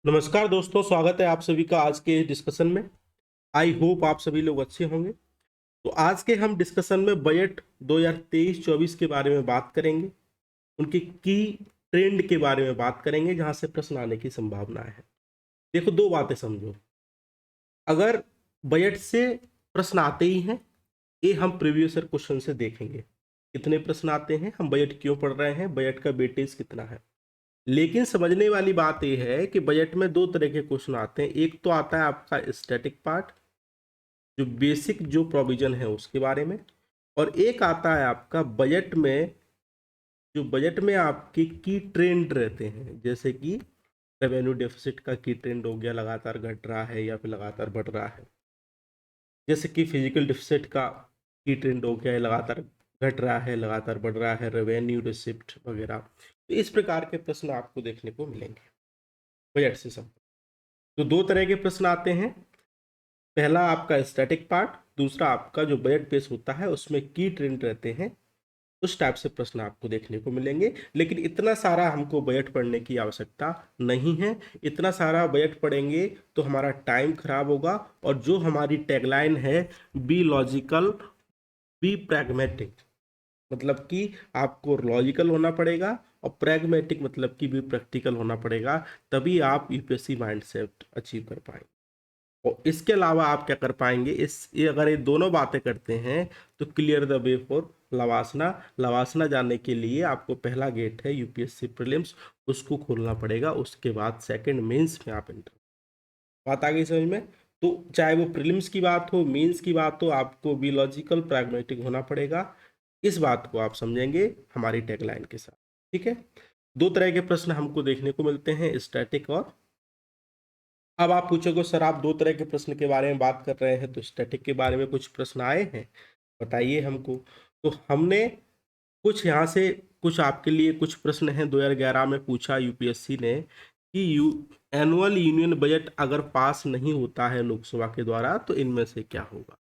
नमस्कार दोस्तों, स्वागत है आप सभी का आज के डिस्कशन में। आई होप आप सभी लोग अच्छे होंगे। तो आज के हम डिस्कशन में बजट 2023-24 के बारे में बात करेंगे। उनकी की ट्रेंड के बारे में बात करेंगे जहां से प्रश्न आने की संभावना है। देखो, दो बातें समझो। अगर बजट से प्रश्न आते ही हैं, ये हम प्रीवियस ईयर क्वेश्चन से देखेंगे कितने प्रश्न आते हैं, हम बजट क्यों पढ़ रहे हैं, बजट का वेटेज कितना है। लेकिन समझने वाली बात यह है कि बजट में दो तरह के क्वेश्चन आते हैं। एक तो आता है आपका स्टैटिक पार्ट, जो बेसिक जो प्रोविजन है उसके बारे में, और एक आता है आपका बजट में, जो बजट में आपके की ट्रेंड रहते हैं। जैसे कि रेवेन्यू डेफिसिट का की ट्रेंड हो गया, लगातार घट रहा है या फिर लगातार बढ़ रहा है। जैसे कि फिजिकल डेफिसिट का की ट्रेंड हो गया है, लगातार घट रहा है, लगातार बढ़ रहा है, रेवेन्यू रिसिप्ट वगैरह। तो इस प्रकार के प्रश्न आपको देखने को मिलेंगे बजट से संबंधित। तो दो तरह के प्रश्न आते हैं। पहला आपका स्टैटिक पार्ट, दूसरा आपका जो बजट पेश होता है उसमें की ट्रेंड रहते हैं। उस टाइप से प्रश्न आपको देखने को मिलेंगे। लेकिन इतना सारा हमको बजट पढ़ने की आवश्यकता नहीं है। इतना सारा बजट पढ़ेंगे तो हमारा टाइम खराब होगा। और जो हमारी टैगलाइन है, बी लॉजिकल बी प्रैग्मेटिक, मतलब कि आपको लॉजिकल होना पड़ेगा, और प्रैग्मेटिक मतलब कि भी प्रैक्टिकल होना पड़ेगा। तभी आप यूपीएससी माइंडसेट अचीव कर पाएंगे। और इसके अलावा आप क्या कर पाएंगे, ये अगर ये दोनों बातें करते हैं तो क्लियर द वे फॉर लवासना। लवासना जाने के लिए आपको पहला गेट है यूपीएससी प्रीलिम्स, उसको खोलना पड़ेगा। उसके बाद सेकंड मेंस में आप एंटर। बात आ गई समझ में? तो चाहे वो प्रीलिम्स की बात हो, मेंस की बात हो, आपको भी लॉजिकल प्रैग्मेटिक होना पड़ेगा। इस बात को आप समझेंगे हमारी टैगलाइन के साथ। ठीक है। दो तरह के प्रश्न हमको देखने को मिलते हैं, स्टैटिक और। अब आप पूछोगे सर, आप दो तरह के प्रश्न के बारे में बात कर रहे हैं, तो स्टैटिक के बारे में कुछ प्रश्न आए हैं, बताइए हमको। तो हमने कुछ यहाँ से, कुछ आपके लिए कुछ प्रश्न हैं 2011 में पूछा यूपीएससी ने कि एनुअल यूनियन बजट अगर पास नहीं होता है लोकसभा के द्वारा तो इनमें से क्या होगा।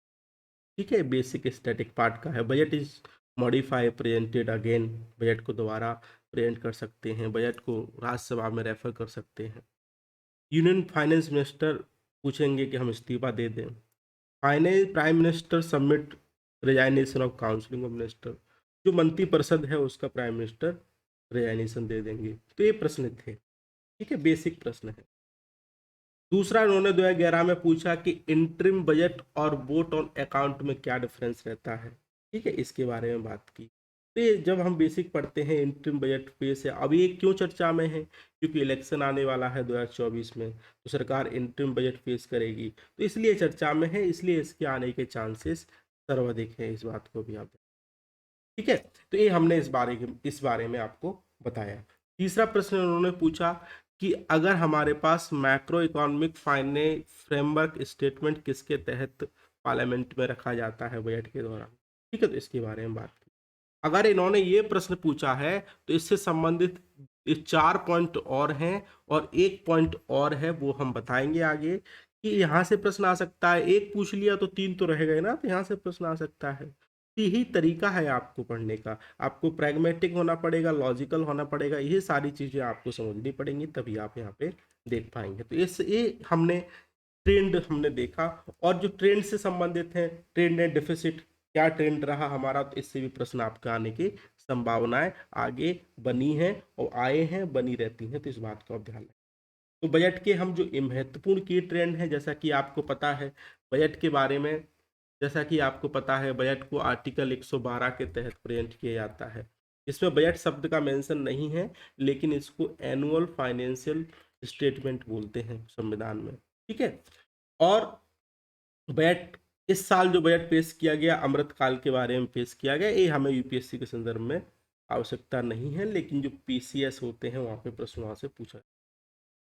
ठीक है, बेसिक स्टैटिक पार्ट का है। Budget is modify presented again, budget को दोबारा प्रेजेंट कर सकते हैं, बजट को राज्यसभा में रेफर कर सकते हैं। यूनियन फाइनेंस मिनिस्टर पूछेंगे कि हम इस्तीफा दे दें। Finance prime minister submit resignation of counselling of minister, जो मंत्रिपरिषद है उसका प्राइम मिनिस्टर रिजाइनेशन दे देंगे। तो ये प्रश्न थे। ठीक है, बेसिक प्रश्न है। दूसरा उन्होंने 2011 में पूछा कि इंटरिम बजट और वोट ऑन अकाउंट में क्या डिफरेंस रहता है। ठीक है, इसके बारे में बात की। तो ये जब हम बेसिक पढ़ते हैं, इंटरिम बजट पेश है, अभी ये क्यों चर्चा में है, क्योंकि इलेक्शन आने वाला है 2024 में, तो सरकार इंटरिम बजट पेश करेगी, तो इसलिए चर्चा में है, इसलिए इसके आने के चांसेस सर्वाधिक है। इस बात को भी आप, ठीक है। तो ये हमने इस बारे में आपको बताया। तीसरा प्रश्न उन्होंने पूछा कि अगर हमारे पास macro economic finance framework statement किसके तहत पार्लियामेंट में रखा जाता है बजट के दौरान। ठीक है, तो इसके बारे में बात की। अगर इन्होंने ये प्रश्न पूछा है तो इससे संबंधित ये 4 पॉइंट और हैं, और एक पॉइंट और है वो हम बताएंगे आगे, कि यहाँ से प्रश्न आ सकता है। एक पूछ लिया तो तीन तो रह गए ना, तो यहाँ से प्रश्न आ सकता है। यही तरीका है आपको पढ़ने का। आपको प्रैग्मेटिक होना पड़ेगा, लॉजिकल होना पड़ेगा, ये सारी चीजें आपको समझनी पड़ेंगी, तभी आप यहाँ पे देख पाएंगे। तो ये हमने ट्रेंड हमने देखा। और जो ट्रेंड से संबंधित है, ट्रेंड एंड डेफिसिट, क्या ट्रेंड रहा हमारा, तो इससे भी प्रश्न आपके आने की संभावनाएं आगे बनी हैं और आए हैं, बनी रहती हैं। तो इस बात को आप ध्यान रखें। तो बजट के हम जो महत्वपूर्ण की ट्रेंड है, जैसा कि आपको पता है बजट के बारे में, जैसा कि आपको पता है बजट को आर्टिकल 112 के तहत प्रेजेंट किया जाता है। इसमें बजट शब्द का मेंशन नहीं है, लेकिन इसको एनुअल फाइनेंशियल स्टेटमेंट बोलते हैं संविधान में। ठीक है। और बजट, इस साल जो बजट पेश किया गया अमृतकाल के बारे में पेश किया गया, ये हमें यूपीएससी के संदर्भ में आवश्यकता नहीं है, लेकिन जो पीसीएस होते हैं वहाँ पे प्रश्न वहाँ से पूछा।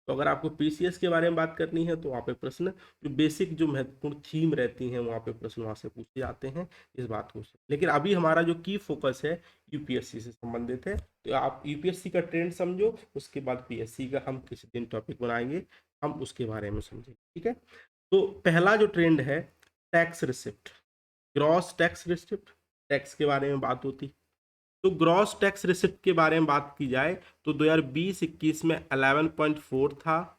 तो अगर आपको पीसीएस के बारे में बात करनी है तो वहाँ पे प्रश्न, जो बेसिक जो महत्वपूर्ण थीम रहती हैं वहाँ पे प्रश्न वहाँ से पूछे जाते हैं। इस बात को, लेकिन अभी हमारा जो की फोकस है यूपीएससी से संबंधित है। तो आप यूपीएससी का ट्रेंड समझो, उसके बाद पीएससी का हम किसी दिन टॉपिक बनाएंगे, हम उसके बारे में समझेंगे। ठीक है। तो पहला जो ट्रेंड है, tax receipt, gross tax receipt, tax के बारे में बात होती। तो ग्रॉस टैक्स रिसिप्ट के बारे में बात की जाए तो 2020-21 में 11.4 था,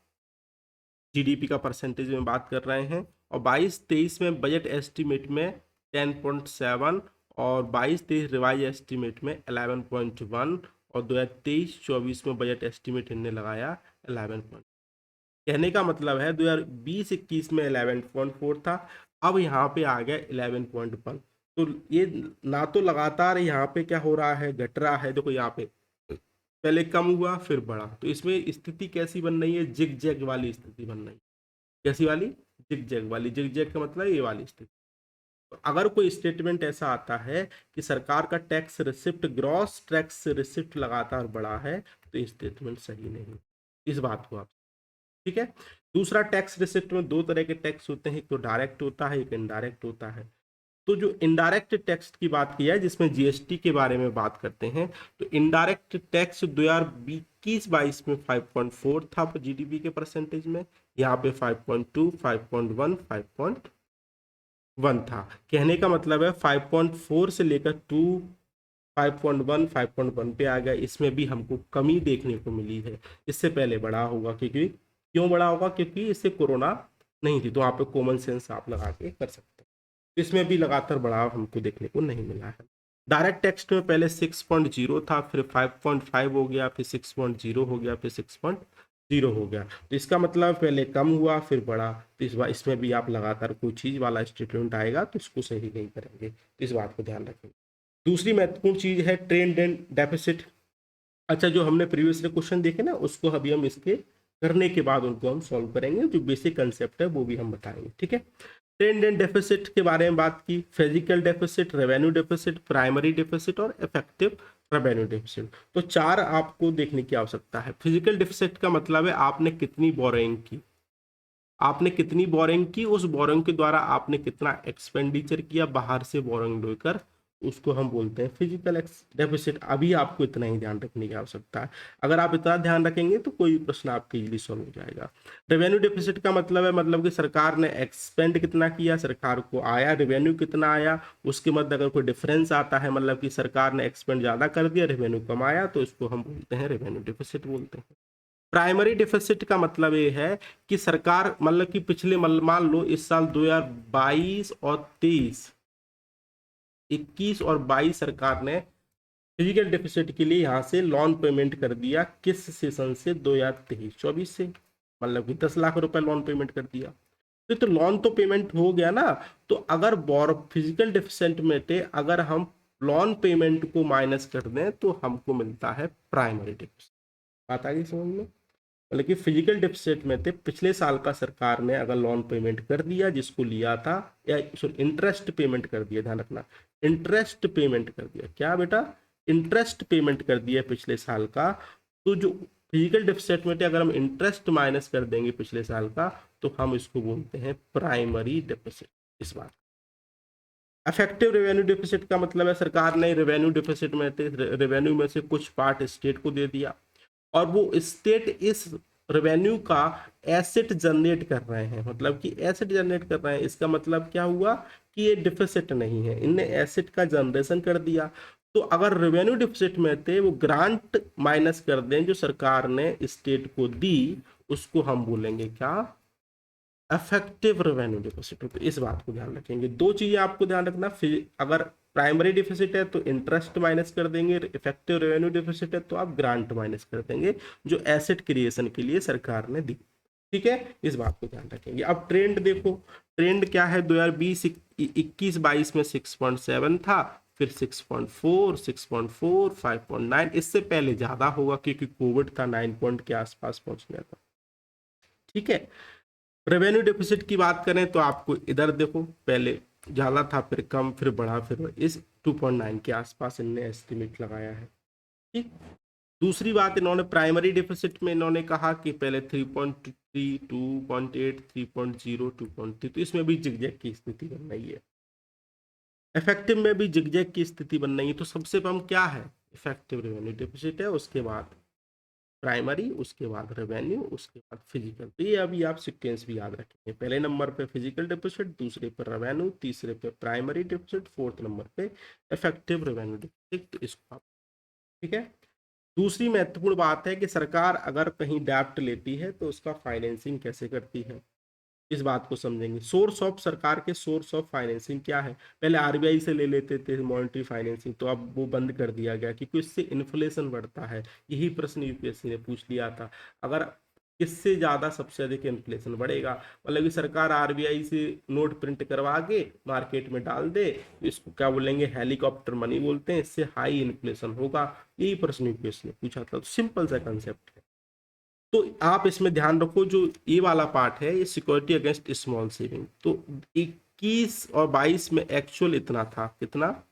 जीडीपी का परसेंटेज में बात कर रहे हैं। और 22-23 में बजट एस्टिमेट में 10.7 और 22-23 रिवाइज एस्टिमेट में 11.1 और 2023-24 में बजट एस्टिमेट इनने लगाया 11 पॉइंट। कहने का मतलब है 2020-21 में 11.4 था, अब यहाँ पे आ गया 11.1। तो ये ना तो लगातार यहाँ पे क्या हो रहा है, घट रहा है। देखो यहाँ पे पहले कम हुआ फिर बढ़ा, तो इसमें स्थिति कैसी बन रही है, जिग जैग वाली स्थिति बन रही है। कैसी वाली? जिग जैग वाली। जिग जैग का मतलब ये वाली स्थिति। तो अगर कोई स्टेटमेंट ऐसा आता है कि सरकार का tax receipt, gross tax receipt लगातार बढ़ा है, तो ये स्टेटमेंट सही नहीं। इस बात को आप, ठीक है। दूसरा, टैक्स रिसिप्ट में दो तरह के टैक्स होते हैं, एक तो डायरेक्ट होता है, एक इनडायरेक्ट होता है। तो जो इनडायरेक्ट टैक्स की बात की है, जिसमें जीएसटी के बारे में बात करते हैं, तो इनडायरेक्ट टैक्स 2021-22 में 5.4 था जीडीपी के परसेंटेज में, यहाँ पे 5.2, 5.1, 5.1 था। कहने का मतलब है 5.4 से लेकर 2, 5.1, 5.1 पे आ गया। इसमें भी हमको कमी देखने को मिली है। इससे पहले बढ़ा होगा, क्योंकि क्यों बढ़ा होगा, क्योंकि इससे कोरोना नहीं थी, तो वहाँ पे कॉमन सेंस आप लगा के कर सकते हैं। इसमें भी लगातार बढ़ाव हमको देखने को नहीं मिला है। डायरेक्ट टैक्स में पहले 6.0 था, फिर 5.5 हो गया, फिर 6.0 हो गया, फिर 6.0 हो गया। तो इसका मतलब पहले कम हुआ फिर बढ़ा। तो इस बार इसमें भी आप लगातार कोई चीज़ वाला स्टेटमेंट आएगा तो इसको सही नहीं करेंगे, तो इस बात को ध्यान रखेंगे। दूसरी महत्वपूर्ण चीज़ है ट्रेंड एंड डेफिसिट। अच्छा, जो हमने प्रीवियस क्वेश्चन देखे ना, उसको अभी हम इसके करने के बाद उनको हम सॉल्व करेंगे। जो बेसिक कंसेप्ट है वो भी हम बताएंगे, ठीक है। ट्रेंड एंड डेफिसिट के बारे में बात की, physical deficit, revenue deficit, primary deficit और इफेक्टिव रेवेन्यू डेफिसिट। तो चार आपको देखने की आवश्यकता है। फिजिकल डेफिसिट का मतलब है आपने कितनी बोरिंग की, आपने कितनी बोरिंग की, उस बोरिंग के द्वारा आपने कितना एक्सपेंडिचर किया बाहर से बोरिंग लेकर, उसको हम बोलते हैं फिजिकल डेफिसिट। अभी आपको इतना ही ध्यान रखने की आवश्यकता है। अगर आप इतना ध्यान रखेंगे तो कोई प्रश्न आपके इजीली सॉल्व हो जाएगा। रेवेन्यू डेफिसिट का मतलब है, मतलब कि सरकार ने एक्सपेंड कितना किया, सरकार को आया रेवेन्यू कितना आया, उसके मध्य अगर कोई डिफरेंस आता है, मतलब कि सरकार ने एक्सपेंड ज़्यादा कर दिया, रेवेन्यू कम आया, तो इसको हम बोलते हैं रेवेन्यू डेफिसिट बोलते हैं। प्राइमरी डिफिसिट का मतलब ये है कि सरकार, मतलब कि पिछले, मान लो इस साल 2022 और 23, 21 और 22 सरकार ने फिजिकल डेफिसिट के लिए यहाँ से लोन पेमेंट कर दिया। किस सेशन से? 2023-24 से, मतलब कि 10 लाख रुपए लोन पेमेंट कर दिया। तो लोन तो पेमेंट हो गया ना। तो अगर फिजिकल डेफिसिट में थे, अगर हम लोन पेमेंट को माइनस कर दें तो हमको मिलता है प्राइमरी डेफिसिट। बात आ गई समझ में? मतलब कि फिजिकल डेफिसिट में थे, पिछले साल का सरकार ने अगर लोन पेमेंट कर दिया जिसको लिया था, या इंटरेस्ट पेमेंट कर दिया, ध्यान रखना, इंटरेस्ट पेमेंट कर दिया। क्या बेटा? इंटरेस्ट पेमेंट कर दिया पिछले साल का। तो जो फिजिकल डेफिसिट में थे, अगर हम इंटरेस्ट माइनस कर देंगे पिछले साल का, तो हम इसको बोलते हैं प्राइमरी डेफिसिट। इस बात, इफेक्टिव रेवेन्यू डेफिसिट का मतलब है सरकार ने रेवेन्यू डेफिसिट में थे, रेवेन्यू में से कुछ पार्ट स्टेट को दे दिया, और वो स्टेट इस रेवेन्यू का एसेट जनरेट कर रहे हैं। मतलब कि एसेट जनरेट कर रहे हैं, इसका मतलब क्या हुआ कि ये डिफिसिट नहीं है, इनने एसेट का जनरेशन कर दिया। तो अगर रेवेन्यू डिफिसिट में थे, वो ग्रांट माइनस कर दें जो सरकार ने स्टेट को दी, उसको हम बोलेंगे क्या? Effective revenue deficit. तो इस बात को ध्यान रखेंगे। दो चीजें आपको ध्यान रखना, अगर प्राइमरी डिफिसिट है तो इंटरेस्ट माइनस कर देंगे, इफेक्टिव रेवेन्यू डिफिसिट है तो आप ग्रांट माइनस कर देंगे जो एसेट क्रिएशन के लिए सरकार ने दी। ठीक है, इस बात को ध्यान रखेंगे। अब ट्रेंड देखो, ट्रेंड क्या है? 2020-21-22 में 6.7 था, फिर 6.4, 6.4, 5.9। इससे पहले ज्यादा होगा क्योंकि कोविड था, 9 पॉइंट के आसपास पहुंच गया था। ठीक है। रेवेन्यू डेफिसिट की बात करें तो आपको इधर देखो, पहले ज्यादा था, फिर कम, फिर बढ़ा, फिर इस 2.9 के आसपास इनने एस्टिमेट लगाया है। ठीक। दूसरी बात, इन्होंने प्राइमरी डेफिसिट में इन्होंने कहा कि पहले 3.3, 2.8, 3.0, 2.3, तो इसमें भी जिगजैग की स्थिति बन रही है। इफेक्टिव में भी जिगजैग की स्थिति बन रही है। तो सबसे कम क्या है? इफेक्टिव रेवेन्यू डेफिसिट है, उसके बाद प्राइमरी, उसके बाद रेवेन्यू, उसके बाद फिजिकल। तो ये अभी आप सीक्वेंस भी याद रखेंगे। पहले नंबर पे फिजिकल डेफिसिट, दूसरे पे रेवेन्यू, तीसरे पे प्राइमरी डेफिसिट, फोर्थ नंबर पे इफेक्टिव रेवेन्यू डेफिसिट। तो इसको आप, ठीक है। दूसरी महत्वपूर्ण बात है कि सरकार अगर कहीं डेप्ट लेती है तो उसका फाइनेंसिंग कैसे करती है, इस बात को समझेंगे। सोर्स ऑफ सरकार के सोर्स ऑफ फाइनेंसिंग क्या है? पहले आरबीआई से ले लेते थे मॉनेटरी फाइनेंसिंग, तो अब वो बंद कर दिया गया क्योंकि इससे इन्फ्लेशन बढ़ता है। यही प्रश्न यूपीएससी ने पूछ लिया था, अगर किससे ज़्यादा सबसे अधिक इन्फ्लेशन बढ़ेगा, मतलब कि सरकार आरबीआई से नोट प्रिंट करवा के मार्केट में डाल दे, तो इसको क्या बोलेंगे, हेलीकॉप्टर मनी बोलते हैं, इससे हाई इन्फ्लेशन होगा। यही प्रश्न यूपीएससी ने पूछा था, तो सिंपल सा कंसेप्ट है। तो आप इसमें ध्यान रखो, जो ये वाला पार्ट है ये सिक्योरिटी अगेंस्ट स्मॉल सेविंग, तो 21 और 22 में एक्चुअल इतना था, कितना,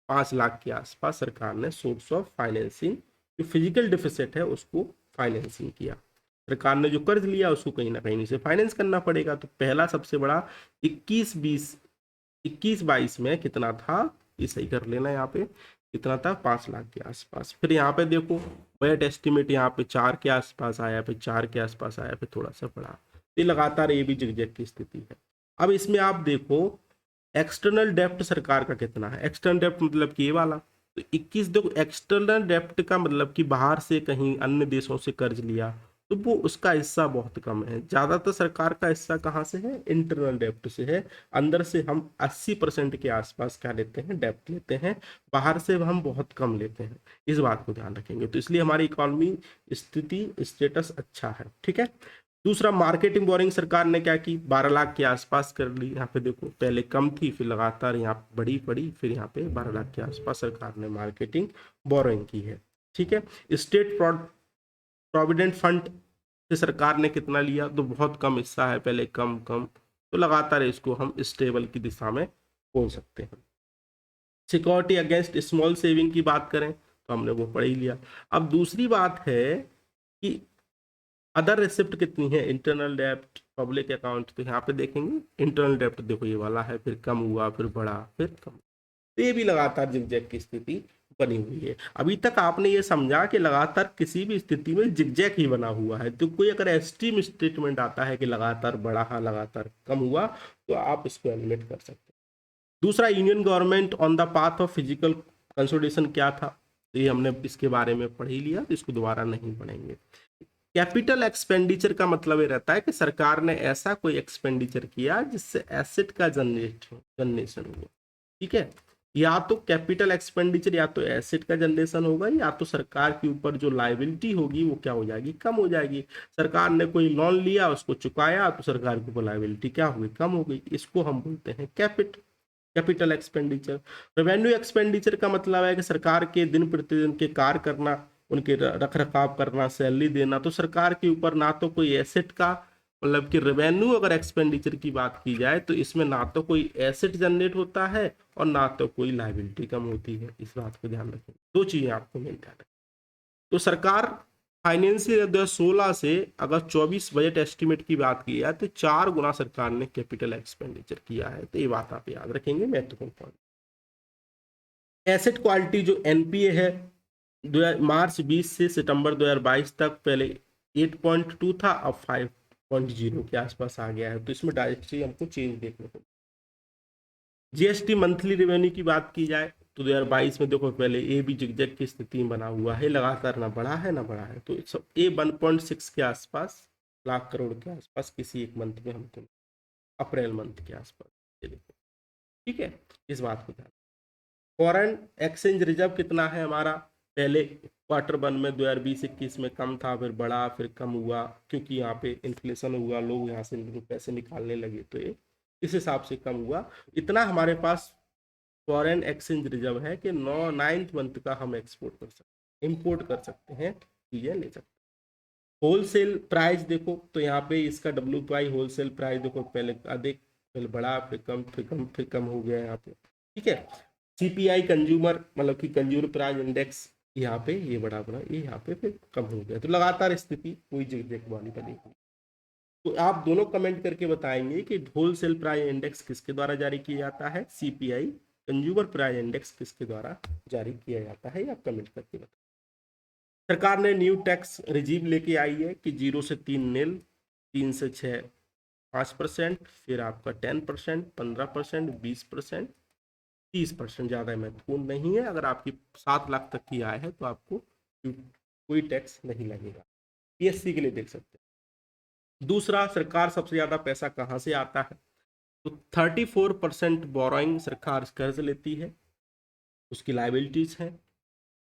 5 लाख के आसपास सरकार ने सोर्स ऑफ फाइनेंसिंग, जो फिजिकल डिफिसिट है उसको फाइनेंसिंग किया। सरकार ने जो कर्ज लिया उसको कहीं ना कहीं से फाइनेंस करना पड़ेगा, तो पहला सबसे बड़ा 21-22 में कितना था, ये सही कर लेना यहाँ पे, कितना था, 5 लाख के आसपास। फिर यहाँ पे देखो बजट एस्टिमेट यहाँ पे 4 के आसपास आया, फिर 4 के आसपास आया, फिर थोड़ा सा बढ़ा। ये लगातार ये भी जिगजैग की स्थिति है। अब इसमें आप देखो एक्सटर्नल डेप्ट सरकार का कितना है। एक्सटर्नल डेप्ट मतलब कि ये वाला, तो 21, देखो एक्सटर्नल डेप्ट का मतलब कि बाहर से कहीं अन्य देशों से कर्ज लिया, तो वो उसका हिस्सा बहुत कम है। ज़्यादातर सरकार का हिस्सा कहाँ से है, इंटरनल डेप्ट से है। अंदर से हम 80% के आसपास क्या लेते हैं, डेप्ट लेते हैं, बाहर से हम बहुत कम लेते हैं। इस बात को ध्यान रखेंगे, तो इसलिए हमारी इकोनॉमी स्थिति स्टेटस अच्छा है, ठीक है। दूसरा मार्केटिंग बोरिंग सरकार ने क्या की, 12 लाख के आसपास कर ली। यहाँ पे देखो पहले कम थी, फिर लगातार यहाँ बड़ी पड़ी, फिर यहाँ पे 12 लाख के आसपास सरकार ने मार्केटिंग बोरिंग की है, ठीक है। स्टेट प्रोविडेंट फंड से सरकार ने कितना लिया, तो बहुत कम हिस्सा है, पहले कम कम, तो लगातार इसको हम स्टेबल की दिशा में बोल सकते हैं। सिक्योरिटी अगेंस्ट स्मॉल सेविंग की बात करें तो हमने वो पढ़ ही लिया। अब दूसरी बात है कि अदर रिसिप्ट कितनी है, इंटरनल डेप्ट, पब्लिक अकाउंट, तो यहाँ पे देखेंगे इंटरनल डेप्ट देखो ये वाला है, फिर कम हुआ, फिर बढ़ा, फिर कम, तो ये भी लगातार जिगजैग की स्थिति बनी हुई है। अभी तक आपने ये समझा कि लगातार किसी भी स्थिति में जिगजैग ही बना हुआ है, तो कोई अगर एस्ट्रीम स्टेटमेंट आता है कि लगातार बढ़ा, लगातार कम हुआ, तो आप इसको एलिमिनेट कर सकते हैं। दूसरा, union government on the path of physical consolidation क्या था, तो ये हमने इसके बारे में पढ़ ही लिया, तो इसको दोबारा नहीं पढ़ेंगे। कैपिटल एक्सपेंडिचर का मतलब ये रहता है कि सरकार ने ऐसा कोई एक्सपेंडिचर किया जिससे एसेट का जनरेशन हो, ठीक है। या तो कैपिटल एक्सपेंडिचर, या तो एसेट का जनरेशन होगा, या तो सरकार के ऊपर जो लाइबिलिटी होगी वो क्या हो जाएगी, कम हो जाएगी। सरकार ने कोई लोन लिया, उसको चुकाया, तो सरकार के ऊपर लाइबिलिटी क्या होगी, कम हो गई। इसको हम बोलते हैं कैपिटल एक्सपेंडिचर। रेवेन्यू एक्सपेंडिचर का मतलब है कि सरकार के दिन प्रतिदिन के कार्य करना, उनके रख रखाव करना, सैलरी देना, तो सरकार के ऊपर ना तो कोई एसेट का, मतलब कि रेवेन्यू अगर एक्सपेंडिचर की बात की जाए तो इसमें ना तो कोई एसेट जनरेट होता है और ना तो कोई लाइबिलिटी कम होती है। इस बात को ध्यान रखें, दो चीजें आपको मेन ध्यान रखें। तो सरकार फाइनेंशियल 2016 से अगर 24 बजट एस्टिमेट की बात की जाए तो 4 गुना सरकार ने कैपिटल एक्सपेंडिचर किया है, तो ये बात आप याद रखेंगे, महत्वपूर्ण पॉइंट। एसेट क्वालिटी जो एनपीए है, मार्च 20 से सितंबर 2022 तक पहले 8.2 था, अब 5.0 के आसपास आ गया है, तो इसमें डायरेक्टली हमको चेंज देखने को। जीएसटी मंथली रेवेन्यू की बात की जाए तो 2022 में देखो पहले ये भी जिगजैग की स्थिति में बना हुआ है, लगातार ना बढ़ा है ना बढ़ा है, तो सब ये 1.6 के आसपास, लाख करोड़ के आसपास किसी एक मंथ में हमको, अप्रैल मंथ के आसपास, ये देखो, ठीक है। इस बात को ध्यान, फॉरेन एक्सचेंज रिजर्व कितना है हमारा, पहले Q1 में 2020-21 में कम था, फिर बढ़ा, फिर कम हुआ, क्योंकि यहाँ पे इन्फ्लेशन हुआ, लोग यहाँ से पैसे निकालने लगे, तो ये इस हिसाब से कम हुआ। इतना हमारे पास फॉरेन एक्सचेंज रिजर्व है कि 9th मंथ का हम एक्सपोर्ट कर सकते, इंपोर्ट कर सकते हैं, चीजें ले सकते हैं। होलसेल प्राइस देखो तो यहाँ पे इसका WPI होलसेल प्राइस देखो, पहले अधिक, फिर बढ़ा, फिर कम, फिर कम, फिर कम हो गया यहाँ पे, ठीक है। सीपीआई कंज्यूमर मतलब कि कंज्यूमर प्राइस इंडेक्स, यहाँ पे ये बड़ा बड़ा, ये यहाँ पे फिर कम हो गया, तो लगातार स्थिति कोई जिगजैग वाली बनी हुई। तो आप दोनों कमेंट करके बताएंगे कि होलसेल प्राइस इंडेक्स किसके द्वारा जारी किया जाता है, सीपीआई कंज्यूमर प्राइस इंडेक्स किसके द्वारा जारी किया जाता है, आप कमेंट करके बताएं। सरकार ने न्यू टैक्स रिजीम लेके आई है कि 0 से 3 नील, 3 से 6 5%, फिर आपका 10%, 15%, 20%, 30%। ज़्यादा महत्वपूर्ण नहीं है, अगर आपकी 7 लाख तक की आय है तो आपको कोई टैक्स नहीं लगेगा। पीएससी के लिए देख सकते हैं। दूसरा, सरकार सबसे ज्यादा पैसा कहाँ से आता है? तो 34% बोरोइंग सरकार कर्ज लेती है, उसकी लाइबिलिटीज हैं।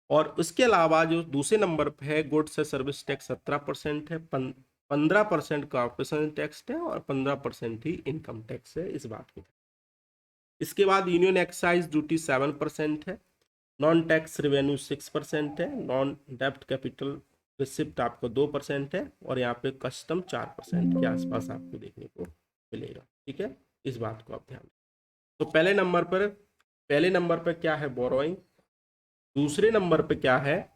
और उसके अलावा जो दूसरे नंबर पे है, गुड्स से सर्विस टैक्स 17% है, 15% कॉर्पोरेशन टैक्स है और 15% ही इनकम टैक्स है, इस बात को। इसके बाद यूनियन एक्साइज ड्यूटी 7% है, नॉन टैक्स रेवेन्यू 6% है, नॉन डेब्ट कैपिटल रिसिप्ट आपको 2% है, और यहाँ पे कस्टम 4% के आसपास आपको देखने को मिलेगा। ठीक है, इस बात को आप ध्यान। तो पहले नंबर पर क्या है? बोरोइंग। दूसरे नंबर पे क्या है?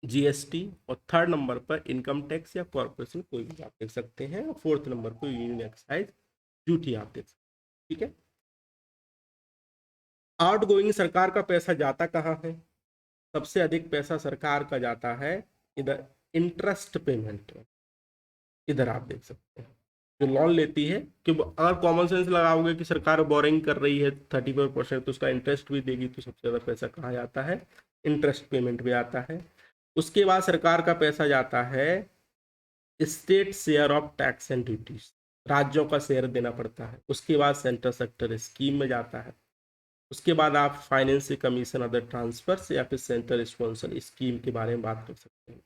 जीएसटी। और थर्ड नंबर पर इनकम टैक्स या कॉर्पोरेशन, कोई भी आप देख सकते हैं। और फोर्थ नंबर पर यूनियन एक्साइज ड्यूटी आप देख सकते हैं। ठीक है, आउट गोइंग सरकार का पैसा जाता कहाँ है? सबसे अधिक पैसा सरकार का जाता है इधर, इंटरेस्ट पेमेंट में। इधर आप देख सकते हैं, जो लोन लेती है, कि अगर कॉमन सेंस लगाओगे कि सरकार बोरिंग कर रही है 34%, तो उसका इंटरेस्ट भी देगी, तो सबसे ज़्यादा पैसा कहाँ जाता है? इंटरेस्ट पेमेंट में आता है। उसके बाद सरकार का पैसा जाता है state share of tax and duties, राज्यों का शेयर देना पड़ता है। उसके बाद सेंट्रल सेक्टर स्कीम में जाता है। उसके बाद आप फाइनेंस कमीशन अदर ट्रांसफर या फिर सेंट्रल स्पॉन्सर स्कीम के बारे में बात कर सकते हैं।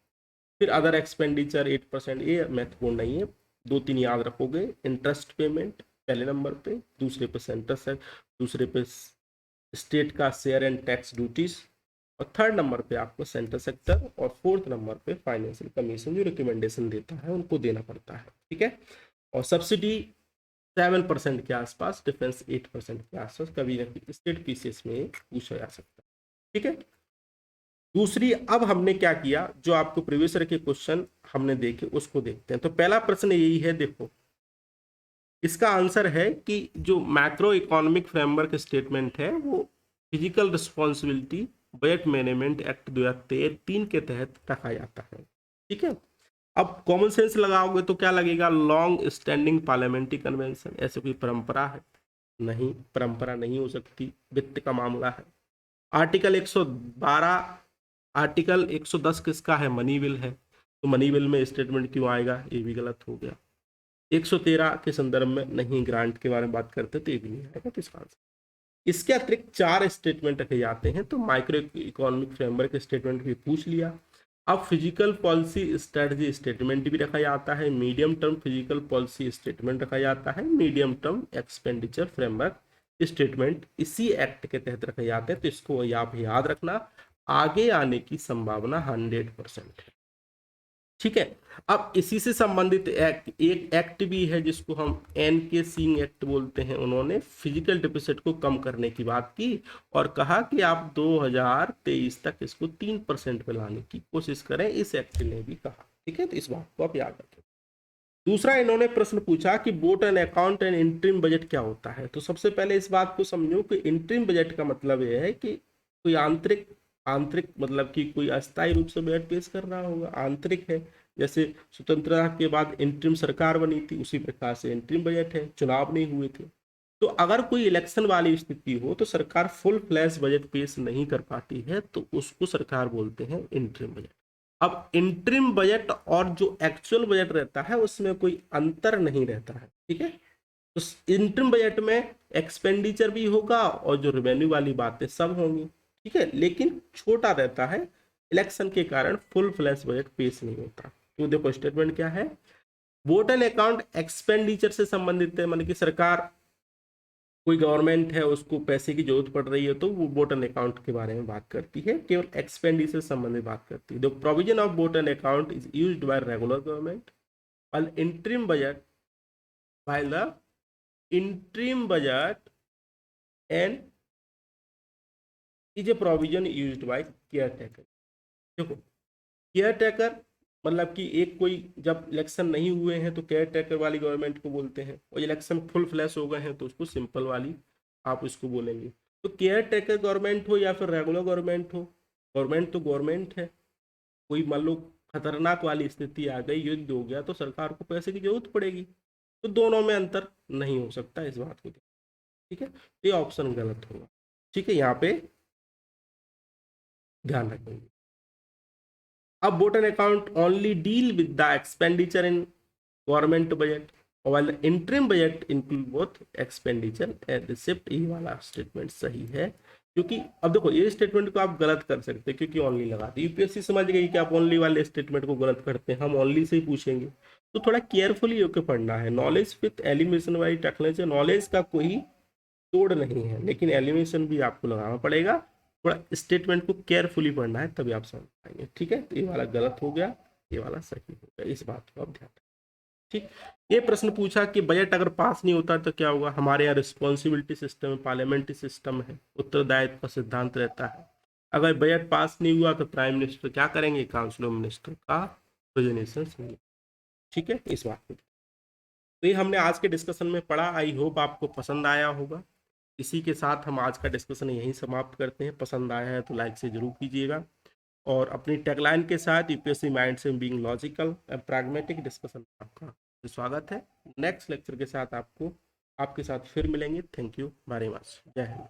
फिर अदर एक्सपेंडिचर 8%, ये महत्वपूर्ण नहीं है, 2-3 याद रखोगे। इंटरेस्ट पेमेंट पहले नंबर पे, दूसरे पे सेंटर से, दूसरे पे स्टेट का शेयर एंड टैक्स ड्यूटीज, और थर्ड नंबर पे आपको सेंटर सेक्टर, और फोर्थ नंबर पे फाइनेंशियल कमीशन जो रिकमेंडेशन देता है उनको देना पड़ता है। ठीक है, और सब्सिडी 7% के आसपास, डिफेंस 8% के आसपास, कभी ना कभी स्टेट पीसीएस में पूछा जा सकता है। ठीक है, दूसरी, अब हमने क्या किया, जो आपको प्रीवियस ईयर के क्वेश्चन हमने देखे उसको देखते हैं। तो पहला प्रश्न यही है, देखो इसका आंसर है कि जो मैक्रो इकोनॉमिक फ्रेमवर्क स्टेटमेंट है वो physical responsibility budget management act 2003 के तहत रखा जाता है। ठीक है, अब कॉमन सेंस लगाओगे तो क्या लगेगा? लॉन्ग स्टैंडिंग पार्लियामेंट्री कन्वेंशन, ऐसे कोई परंपरा है? नहीं, परंपरा नहीं हो सकती, वित्त का मामला है। आर्टिकल 112, आर्टिकल 110 किसका है? मनी बिल है, तो मनी बिल में स्टेटमेंट क्यों आएगा? ये भी गलत हो गया। 113 के संदर्भ में नहीं, ग्रांट के बारे में बात करते तो ये भी नहीं आएगा, तो इसका आंसर। इसके अतिरिक्त 4 स्टेटमेंट रखे जाते हैं, तो माइक्रो इकोनॉमिक फ्रेमवर्क स्टेटमेंट भी पूछ लिया। अब फिजिकल पॉलिसी स्ट्रेटजी स्टेटमेंट भी रखा जाता है, medium term physical policy statement रखा जाता है, medium term expenditure framework statement इसी एक्ट के तहत रखे जाते हैं। तो इसको आप याद रखना, आगे आने की संभावना 100% है। ठीक है, अब इसी से संबंधित एक एक्ट भी है जिसको हम एन के सिंह एक्ट बोलते हैं। उन्होंने फिजिकल डिफिसिट को कम करने की बात की और कहा कि आप 2023 तक इसको 3% पे लाने की कोशिश करें, इस एक्ट ने भी कहा। ठीक है, तो इस बात को आप याद रखें। दूसरा, इन्होंने प्रश्न पूछा कि boat and account and interim budget क्या होता है। तो सबसे पहले इस बात को समझो कि इंटरिम बजट का मतलब यह है कि कोई आंतरिक आंतरिक मतलब कि कोई अस्थायी रूप से बजट पेश कर रहा होगा, आंतरिक है। जैसे स्वतंत्रता के बाद इंटरिम सरकार बनी थी, उसी प्रकार से इंटरिम बजट है, चुनाव नहीं हुए थे। तो अगर कोई इलेक्शन वाली स्थिति हो तो सरकार फुल फ्लैश बजट पेश नहीं कर पाती है, तो उसको सरकार बोलते हैं इंटरिम बजट। अब इंटरिम बजट और जो एक्चुअल बजट रहता है उसमें कोई अंतर नहीं रहता है। ठीक है, तो इंटरिम बजट में एक्सपेंडिचर भी होगा और जो रेवेन्यू वाली बातें सब होंगी। ठीक है, लेकिन छोटा रहता है, इलेक्शन के कारण फुल फ्लैश बजट पेश नहीं होता। तो देखो स्टेटमेंट क्या है, वोट एंड अकाउंट एक्सपेंडिचर से संबंधित है, मतलब कि सरकार, कोई गवर्नमेंट है उसको पैसे की जरूरत पड़ रही है तो वो वोट एंड अकाउंट के बारे में बात करती है, केवल एक्सपेंडिचर से संबंधित बात करती है। The provision of vote and account is used by regular government, while interim budget while the interim budget and is a provision used by caretaker। देखो केयर टेकर मतलब कि एक कोई, जब इलेक्शन नहीं हुए हैं तो केयर टेकर वाली गवर्नमेंट को बोलते हैं, और इलेक्शन फुल फ्लैश हो गए हैं तो उसको सिंपल वाली आप इसको बोलेंगे। तो केयर टेकर गवर्नमेंट हो या फिर रेगुलर गवर्नमेंट हो, गवर्नमेंट तो गवर्नमेंट है। कोई मान लो खतरनाक वाली स्थिति आ गई, युद्ध हो गया, तो सरकार को पैसे की जरूरत पड़ेगी, तो दोनों में अंतर नहीं हो सकता, इस बात को। ठीक है, ये ऑप्शन गलत होगा। ठीक है, यहाँ पे ध्यान रखेंगे। अब vote on account only deal with the expenditure in government budget, while the interim budget include both expenditure and receipt। ये वाला स्टेटमेंट सही है, क्योंकि अब देखो ये स्टेटमेंट को आप गलत कर सकते हैं क्योंकि ओनली लगा दी। यूपीएससी समझ गई कि आप ओनली वाले स्टेटमेंट को गलत करते हैं, हम ओनली से ही पूछेंगे, तो थोड़ा केयरफुली होकर पढ़ना है। नॉलेज विथ एलिमिनेशन वाली टेक्नोलॉजी, नॉलेज का कोई तोड़ नहीं है, लेकिन एलिमिनेशन भी आपको लगाना पड़ेगा। थोड़ा स्टेटमेंट को केयरफुली पढ़ना है, तभी आप समझ पाएंगे। ठीक है, तो ये वाला गलत हो गया, ये वाला सही हो गया, इस बात को आप ध्यान रखें। ठीक। ये प्रश्न पूछा कि बजट अगर पास नहीं होता तो क्या होगा। हमारे यहाँ रिस्पॉन्सिबिलिटी सिस्टम है, पार्लियामेंट्री सिस्टम है, उत्तरदायित्व का सिद्धांत रहता है। अगर बजट पास नहीं हुआ तो प्राइम मिनिस्टर क्या करेंगे, काउंसिल ऑफ मिनिस्टर का प्रेजेंटेशन सुनिए। ठीक है, इस बात को। तो ये हमने आज के डिस्कशन में पढ़ा। आई होप आपको पसंद आया होगा। इसी के साथ हम आज का डिस्कशन यहीं समाप्त करते हैं। पसंद आया है तो लाइक से जरूर कीजिएगा, और अपनी टैगलाइन के साथ यूपीएससी माइंड से being logical and pragmatic discussion आपका स्वागत है। नेक्स्ट लेक्चर के साथ आपके साथ फिर मिलेंगे। Thank you very much. जय हिंद।